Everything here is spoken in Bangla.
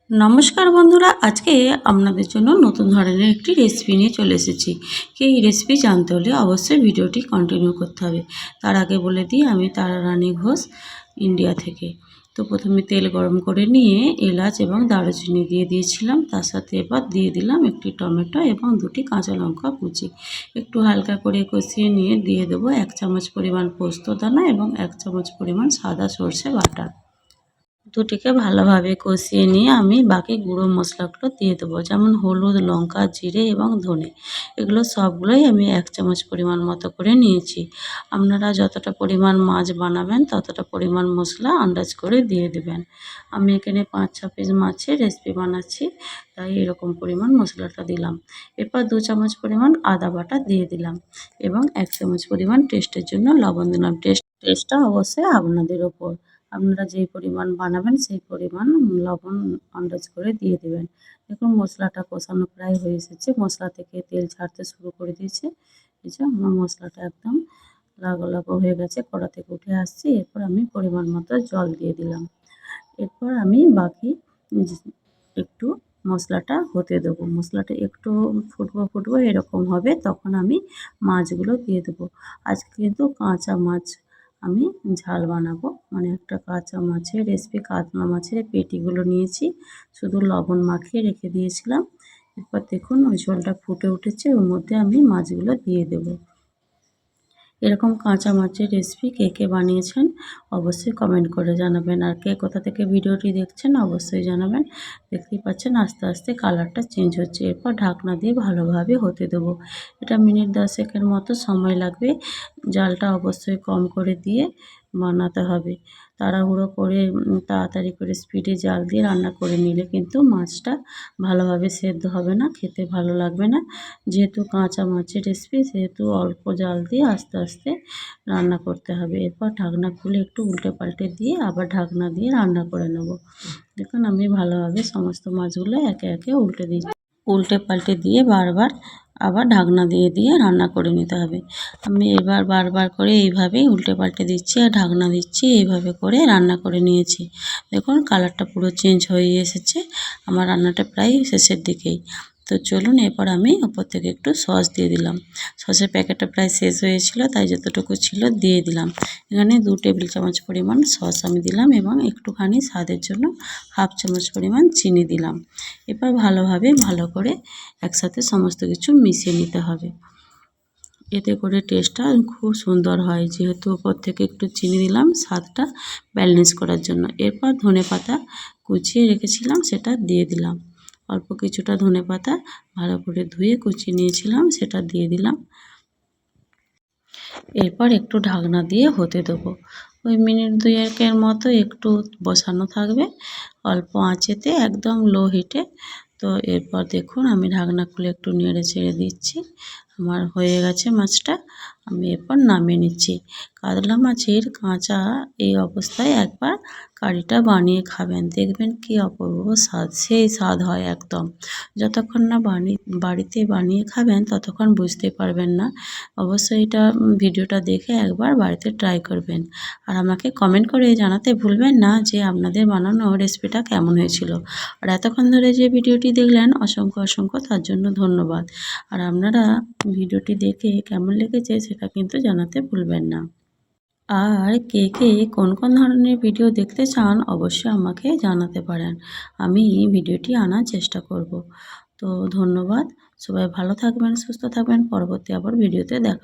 নমস্কার বন্ধুরা, আজকে আপনাদের জন্য নতুন ধরনের একটি রেসিপি নিয়ে চলে এসেছি। এই রেসিপি জানতে হলে অবশ্যই ভিডিওটি কন্টিনিউ করতে হবে। তার আগে বলে দিই, আমি তারা রানী ঘোষ, ইন্ডিয়া থেকে। তো প্রথমে তেল গরম করে নিয়ে এলাচ এবং দারুচিনি দিয়ে দিয়েছিলাম। তার সাথে এবার দিয়ে দিলাম একটি টমেটো এবং দুটি কাঁচা লঙ্কা কুচি। একটু হালকা করে কষিয়ে নিয়ে দিয়ে দেবো 1 চামচ পরিমাণ পোস্ত দানা এবং 1 চামচ পরিমাণ সাদা সর্ষে বাটা। দুটিকে ভালোভাবে কষিয়ে নিয়ে আমি বাকি গুঁড়ো মশলাগুলো দিয়ে দেবো, যেমন হলুদ, লঙ্কা, জিরে এবং ধনে। এগুলো সবগুলোই আমি 1 চামচ পরিমাণ মতো করে নিয়েছি। আপনারা যতটা পরিমাণ মাছ বানাবেন ততটা পরিমাণ মশলা আন্দাজ করে দিয়ে দেবেন। আমি এখানে 5-6 পিস মাছের রেসিপি বানাচ্ছি, তাই এরকম পরিমাণ মশলাটা দিলাম। এরপর 2 চামচ পরিমাণ আদা বাটা দিয়ে দিলাম এবং 1 চামচ পরিমাণ টেস্টের জন্য লবণ দিলাম। টেস্টটা অবশ্যই আপনাদের ওপর। আপনারা যেই পরিমাণ বানাবেন সেই পরিমাণ লবণ আন্দাজ করে দিয়ে দেবেন। দেখুন মশলাটা কষানো প্রায় হয়ে এসেছে, মশলা থেকে তেল ছাড়তে শুরু করে দিয়েছে। এই যে আমার মশলাটা একদম লাগানো হয়ে গেছে, কড়া থেকে উঠে আসছে। এরপর আমি পরিমাণ মতো জল দিয়ে দিলাম। এরপর আমি বাকি একটু মশলাটা হতে দেবো। মশলাটা একটু ফুটবো এরকম হবে, তখন আমি মাছগুলো দিয়ে দেবো। আজকে কিন্তু কাঁচা মাছ আমি ঝাল বানাবো, মানে একটা কাঁচা মাছের রেসিপি। কাতলা মাছের পেটিগুলো নিয়েছি, শুধু লবণ মাখিয়ে রেখে দিয়েছিলাম। এরপর দেখুন ওই ঝোলটা ফুটে উঠেছে, ওর মধ্যে আমি মাছগুলো দিয়ে দেবো। এরকম কাঁচা মাছের রেসিপি কে কে বানিয়েছেন অবশ্যই কমেন্ট করে জানাবেন, আর কে কোথা থেকে ভিডিওটি দেখছেন অবশ্যই জানাবেন। দেখতেই পাচ্ছেন আস্তে আস্তে কালারটা চেঞ্জ হচ্ছে। এরপর ঢাকনা দিয়ে ভালোভাবে হতে দেবো। এটা মিনিট 10 মতো সময় লাগবে। জালটা অবশ্যই কম করে দিয়ে বানাতে হবে। তাড়াহুড়ো করে তাড়াতাড়ি করে স্পিডে জাল দিয়ে রান্না করে নিলে কিন্তু মাছটা ভালোভাবে সেদ্ধ হবে না, খেতে ভালো লাগবে না। যেহেতু কাঁচা মাছের রেসিপি, সেহেতু অল্প জাল দিয়ে আস্তে আস্তে রান্না করতে হবে। এরপর ঢাকনা খুলে একটু উল্টে পাল্টে দিয়ে আবার ঢাকনা দিয়ে রান্না করে নেব। দেখুন আমি ভালোভাবে সমস্ত মাছগুলো একে একে উল্টে পাল্টে দিয়ে বারবার আবার ঢাকনা দিয়ে রান্না করে নিতে হবে। আমি এবার বারবার করে এইভাবেই উল্টে পাল্টে দিচ্ছি আর ঢাকনা দিচ্ছি, এইভাবে করে রান্না করে নিয়েছি। দেখুন কালারটা পুরো চেঞ্জ হয়ে এসেছে, আমার রান্নাটা প্রায় শেষের দিকেই। তো চলুন এরপর আমি ওপর থেকে একটু সস দিয়ে দিলাম। সসের প্যাকেটটা প্রায় শেষ হয়েছিল, তাই যতটুকু ছিল দিয়ে দিলাম। এখানে 2 টেবিল চামচ পরিমাণ সস আমি দিলাম এবং একটুখানি স্বাদের জন্য 1/2 চামচ পরিমাণ চিনি দিলাম। এবার ভালো করে একসাথে সমস্ত কিছু মিশিয়ে নিতে হবে। এতে করে টেস্টটা খুব সুন্দর হয়, যেহেতু ওপর থেকে একটু চিনি দিলাম স্বাদটা ব্যালেন্স করার জন্য। এরপর ধনেপাতা কুচিয়ে রেখেছিলাম সেটা দিয়ে দিলাম। অল্প কিছুটা ধনেপাতা ভালো করে ধুয়ে কুচিয়ে নিয়েছিলাম, সেটা দিয়ে দিলাম। এরপর একটু ঢাকনা দিয়ে হতে দেবো। ওই মিনিট 2 মতো একটু বসানো থাকবে অল্প আঁচেতে, একদম লো হিটে। তো এরপর দেখুন আমি ঢাকনা খুলে একটু নেড়ে ছেড়ে দিচ্ছি। আমার হয়ে গেছে মাছটা, আমি এরপর নামিয়ে নিচ্ছি। কাতলা মাছের কাঁচা এই অবস্থায় একবার কারিটা বানিয়ে খাবেন, দেখবেন কি অপূর্ব স্বাদ, সেই স্বাদ হয় একদম। যতক্ষণ না বাড়িতে বানিয়ে খাবেন ততক্ষণ বুঝতে পারবেন না। অবশ্যই এটা ভিডিওটা দেখে একবার বাড়িতে ট্রাই করবেন। আর আমাকে কমেন্ট করে জানাতে ভুলবেন না যে আপনাদের বানানো রেসিপিটা কেমন হয়েছিল। আর এতক্ষণ ধরে যে ভিডিওটি দেখলেন অসংখ্য তার জন্য ধন্যবাদ। আর আপনারা ভিডিওটি দেখে কেমন লেগেছে সেটা কিন্তু জানাতে ভুলবেন না। আর কে কোন ধরনের ভিডিও দেখতে চান অবশ্যই আমাকে জানাতে পারেন, আমি ভিডিওটি আনার চেষ্টা করব। তো ধন্যবাদ, সবাই ভালো থাকবেন, সুস্থ থাকবেন। পরবর্তী আবার ভিডিওতে দেখা